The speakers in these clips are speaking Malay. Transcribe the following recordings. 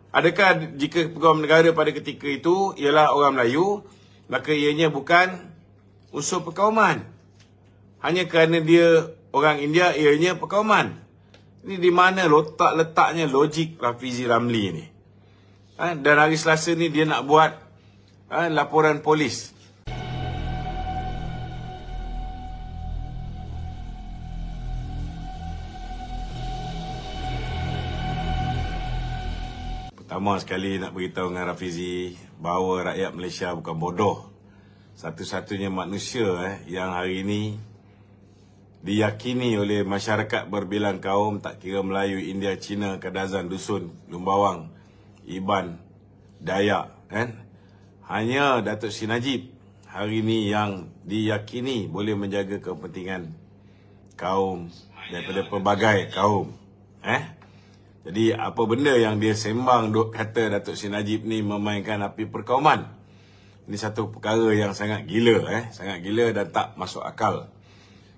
Adakah jika peguam negara pada ketika itu ialah orang Melayu, maka ianya bukan unsur perkauman? Hanya kerana dia orang India, ianya perkauman. Ini di mana letaknya logik Rafizi Ramli ni? Dan hari Selasa ni dia nak buat laporan polis. Pertama sekali nak beritahu dengan Rafizi bahawa rakyat Malaysia bukan bodoh. Satu-satunya manusia yang hari ini diyakini oleh masyarakat berbilang kaum, tak kira Melayu, India, Cina, Kadazan, Dusun, Lumbawang, Iban, Dayak, hanya Datuk Seri Najib hari ini yang diyakini boleh menjaga kepentingan kaum daripada pelbagai kaum. Jadi apa benda yang dia sembang duk kata Datuk Seri Najib ni memainkan api perkauman. Ini satu perkara yang sangat gila, sangat gila dan tak masuk akal.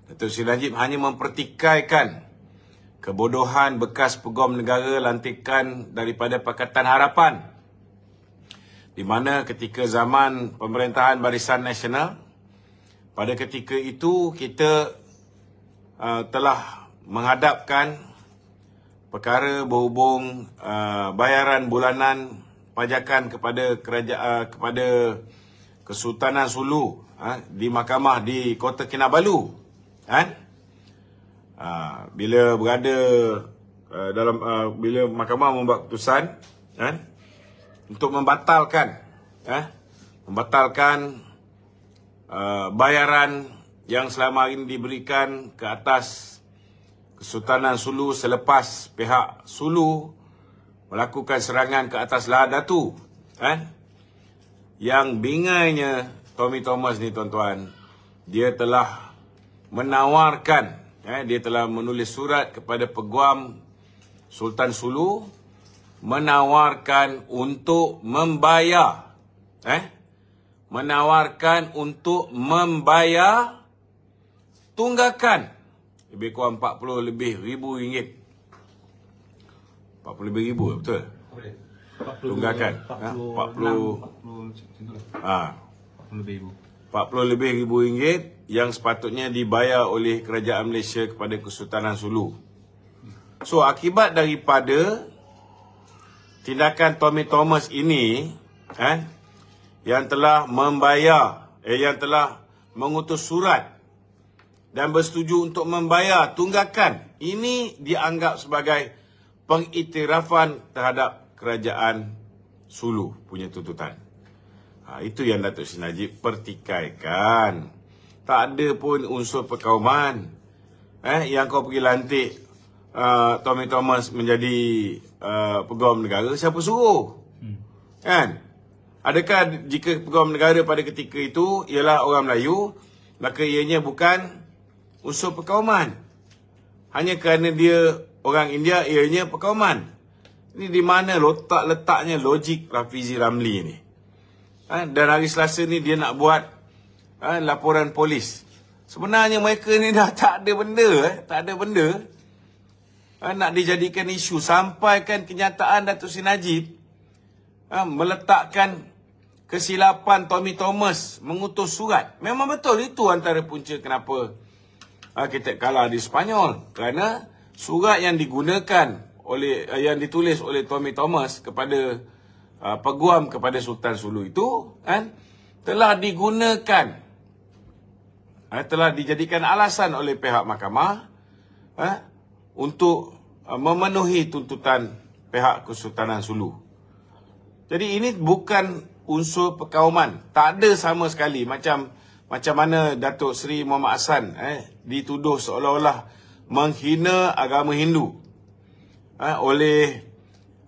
Datuk Seri Najib hanya mempertikaikan kebodohan bekas peguam negara lantikan daripada Pakatan Harapan, di mana ketika zaman pemerintahan Barisan Nasional, pada ketika itu kita telah menghadapkan perkara berhubung bayaran bulanan pajakan kepada kerajaan, kepada Kesultanan Sulu di mahkamah di Kota Kinabalu. Bila berada dalam bila mahkamah membuat keputusan untuk membatalkan bayaran yang selama ini diberikan ke atas Kesultanan Sulu selepas pihak Sulu melakukan serangan ke atas Lahad Datu. Yang bingainya Tommy Thomas ni, tuan-tuan, dia telah menawarkan, dia telah menulis surat kepada peguam Sultan Sulu menawarkan untuk membayar tunggakan lebih kurang 40 lebih ribu ringgit. 40 lebih ribu, betul? Tunggakan 40 lebih ribu ringgit yang sepatutnya dibayar oleh kerajaan Malaysia kepada Kesultanan Sulu. So akibat daripada tindakan Tommy Thomas ini, yang telah membayar, yang telah mengutus surat dan bersetuju untuk membayar tunggakan, ini dianggap sebagai pengiktirafan terhadap kerajaan Sulu punya tuntutan. Itu yang Datuk Seri Najib pertikaikan. Tak ada pun unsur perkauman. Yang kau pergi lantik Tommy Thomas menjadi peguam negara, siapa suruh? Adakah jika peguam negara pada ketika itu ialah orang Melayu, maka ianya bukan unsur perkauman? Hanya kerana dia orang India, ianya perkauman. Ini di mana letaknya logik Rafizi Ramli ni? Dan hari Selasa ni dia nak buat laporan polis. Sebenarnya mereka ni dah tak ada benda, nak dijadikan isu. Sampaikan kenyataan Datuk Seri Najib meletakkan kesilapan Tommy Thomas mengutus surat. Memang betul itu antara punca kenapa kita kalah di Sepanyol, kerana surat yang digunakan oleh yang ditulis oleh Tommy Thomas kepada peguam kepada Sultan Sulu itu telah digunakan, telah dijadikan alasan oleh pihak mahkamah untuk memenuhi tuntutan pihak Kesultanan Sulu. Jadi ini bukan unsur perkauman, tak ada sama sekali. Macam mana Datuk Seri Muhammad Hassan dituduh seolah-olah menghina agama Hindu oleh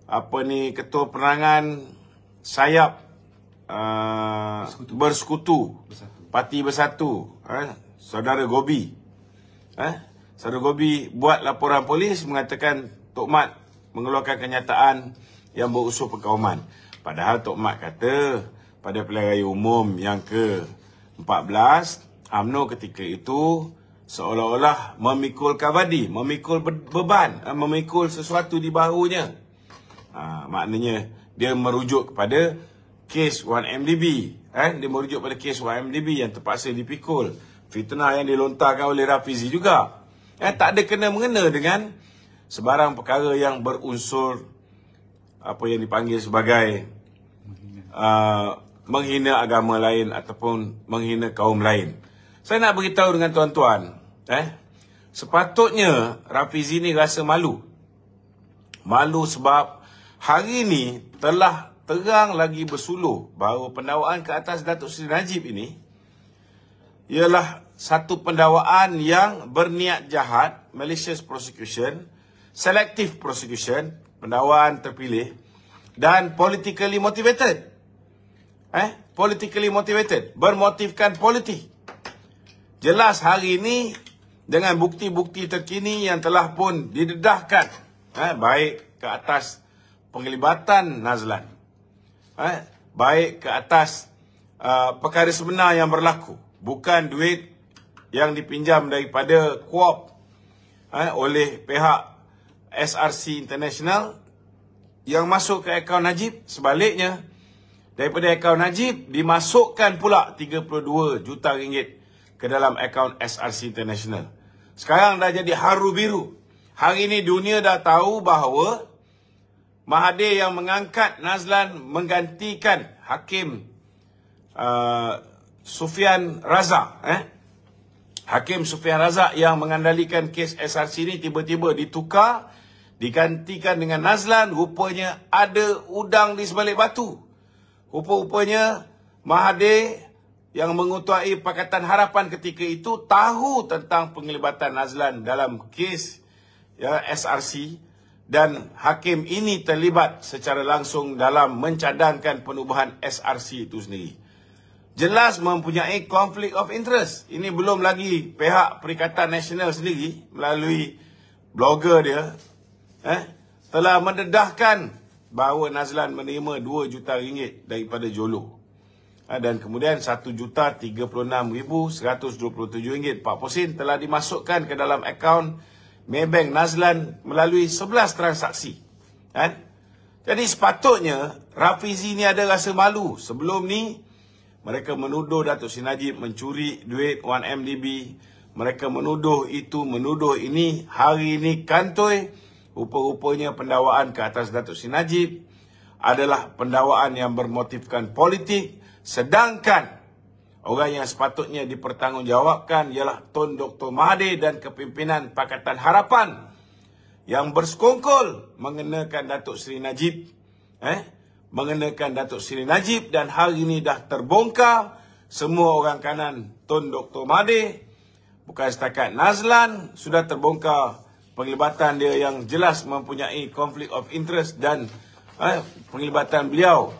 Ketua Penerangan Sayap Bersekutu Parti Bersatu, Saudara Gobi. Saudara Gobi buat laporan polis mengatakan Tok Mat mengeluarkan kenyataan yang berunsur perkauman. Padahal Tok Mat kata pada pilihan raya umum yang ke-14, UMNO ketika itu seolah-olah memikul kavadi, memikul beban, memikul sesuatu di bahunya. Maknanya dia merujuk kepada kes 1MDB. Dia merujuk pada kes 1MDB yang terpaksa dipikul. Fitnah yang dilontarkan oleh Rafizi juga. Tak ada kena-mengena dengan sebarang perkara yang berunsur apa yang dipanggil sebagai menghina agama lain ataupun menghina kaum lain. Saya nak beritahu dengan tuan-tuan, sepatutnya Rafizi ni rasa malu. Malu sebab hari ini telah terang lagi bersuluh bahawa pendakwaan ke atas Datuk Seri Najib ini ialah satu pendakwaan yang berniat jahat, malicious prosecution, selective prosecution, pendakwaan terpilih, dan politically motivated. Politically motivated, bermotifkan politik. Jelas hari ini dengan bukti-bukti terkini yang telah pun didedahkan, baik ke atas penglibatan Nazlan, baik ke atas perkara sebenar yang berlaku, bukan duit yang dipinjam daripada Kuop oleh pihak SRC International yang masuk ke akaun Najib. Sebaliknya, daripada akaun Najib dimasukkan pula 32 juta ringgit ke dalam akaun SRC International. Sekarang dah jadi haru biru. Hari ini dunia dah tahu bahawa Mahathir yang mengangkat Nazlan menggantikan Hakim Sufian Razak. Hakim Sufian Razak yang mengandalikan kes SRC ini tiba-tiba ditukar, digantikan dengan Nazlan. Rupanya ada udang di sebalik batu. Rupa-rupanya Mahathir yang mengetuai Pakatan Harapan ketika itu tahu tentang penglibatan Nazlan dalam kes SRC, dan hakim ini terlibat secara langsung dalam mencadangkan penubuhan SRC itu sendiri. Jelas mempunyai konflik of interest. Ini belum lagi pihak Perikatan Nasional sendiri melalui blogger dia telah mendedahkan bahawa Nazlan menerima 2 juta ringgit daripada Jolo. Dan kemudian 1,36,127 ringgit 40 sen telah dimasukkan ke dalam akaun Maybank Nazlan melalui 11 transaksi. Jadi sepatutnya Rafizi ni ada rasa malu. Sebelum ni mereka menuduh Datuk Seri Najib mencuri duit 1MDB. Mereka menuduh itu, menuduh ini. Hari ini kantoi, rupa-rupanya pendakwaan ke atas Datuk Seri Najib adalah pendakwaan yang bermotifkan politik. Sedangkan orang yang sepatutnya dipertanggungjawabkan ialah Tun Dr. Mahathir dan kepimpinan Pakatan Harapan yang bersekongkol mengenakan Datuk Seri Najib. Mengenakan Datuk Seri Najib, dan hari ini dah terbongkar semua orang kanan Tun Dr. Mahathir. Bukan setakat Nazlan, sudah terbongkar penglibatan dia yang jelas mempunyai konflik of interest, dan penglibatan beliau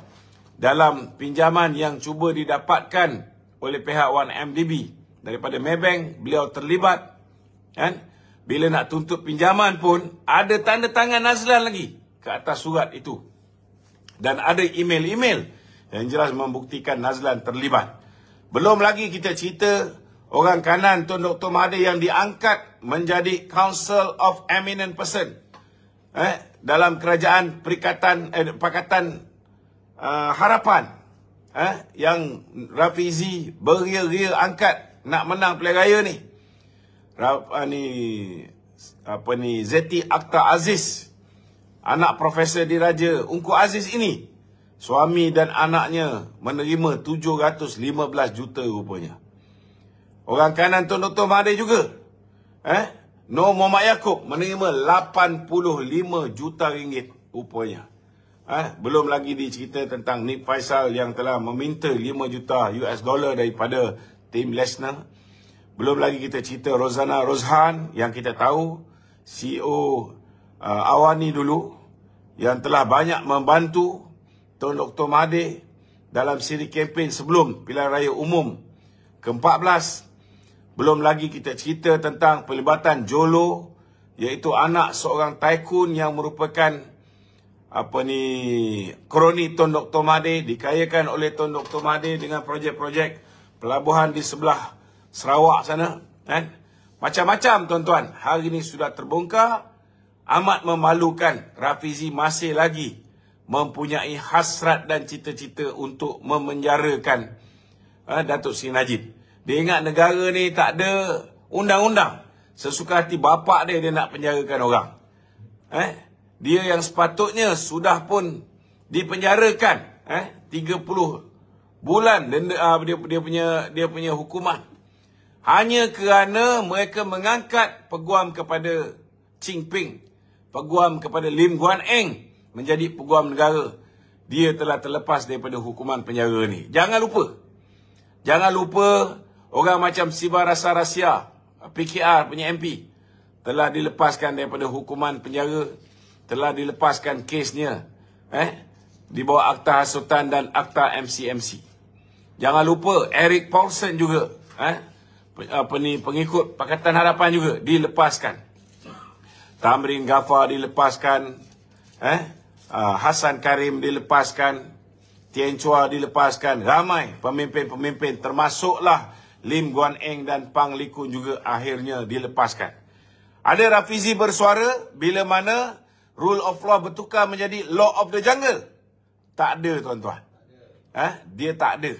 dalam pinjaman yang cuba didapatkan oleh pihak 1MDB daripada Maybank. Beliau terlibat. Bila nak tuntut pinjaman pun ada tanda tangan Nazlan lagi ke atas surat itu. Dan ada email-email yang jelas membuktikan Nazlan terlibat. Belum lagi kita cerita orang kanan Tun Dr. Mahathir yang diangkat menjadi Council of Eminent Person dalam kerajaan Pakatan Harapan, yang Rafizi beria-ria angkat nak menang pilihan raya ni. Zeti Akhtar Aziz, anak Profesor Diraja Ungku Aziz ini, suami dan anaknya menerima 715 juta rupanya. Orang kanan Tun Dr. Mahathir juga, Nur Muhammad Yaakob menerima 85 juta ringgit rupanya. Belum lagi dicerita tentang Nick Faisal yang telah meminta 5 juta US dollar daripada Tim Lesnar. Belum lagi kita cerita Rozana Rozhan yang kita tahu CEO Awani dulu, yang telah banyak membantu Tun Dr. Mahathir dalam siri kempen sebelum pilihan raya umum ke-14. Belum lagi kita cerita tentang pelibatan Jolo, iaitu anak seorang tycoon yang merupakan kroni Tun Dr. Mahathir, dikayakan oleh Tun Dr. Mahathir dengan projek-projek pelabuhan di sebelah Sarawak sana. Macam-macam tuan-tuan. Hari ini sudah terbongkar. Amat memalukan. Rafizi masih lagi mempunyai hasrat dan cita-cita untuk memenjarakan Datuk Seri Najib. Dia ingat negara ni tak ada undang-undang. Sesuka hati bapak dia nak penjarakan orang. Dia yang sepatutnya sudah pun dipenjarakan 30 bulan dia punya hukuman. Hanya kerana mereka mengangkat peguam kepada Ching Ping, peguam kepada Lim Guan Eng menjadi peguam negara. Dia telah terlepas daripada hukuman penjara ni. Jangan lupa orang macam Siva Rasa Rasia, PKR punya MP, telah dilepaskan daripada hukuman penjara, telah dilepaskan kesnya di bawah Akta Hasutan dan Akta MCMC. Jangan lupa Eric Paulson juga, pengikut Pakatan Harapan juga dilepaskan. Tamrin Ghaffar dilepaskan, Hasan Karim dilepaskan, Tien Chua dilepaskan. Ramai pemimpin-pemimpin termasuklah Lim Guan Eng dan Pang Likun juga akhirnya dilepaskan. Ada Rafizi bersuara bila mana rule of law bertukar menjadi law of the jungle. Tak ada, tuan-tuan. Dia tak ada.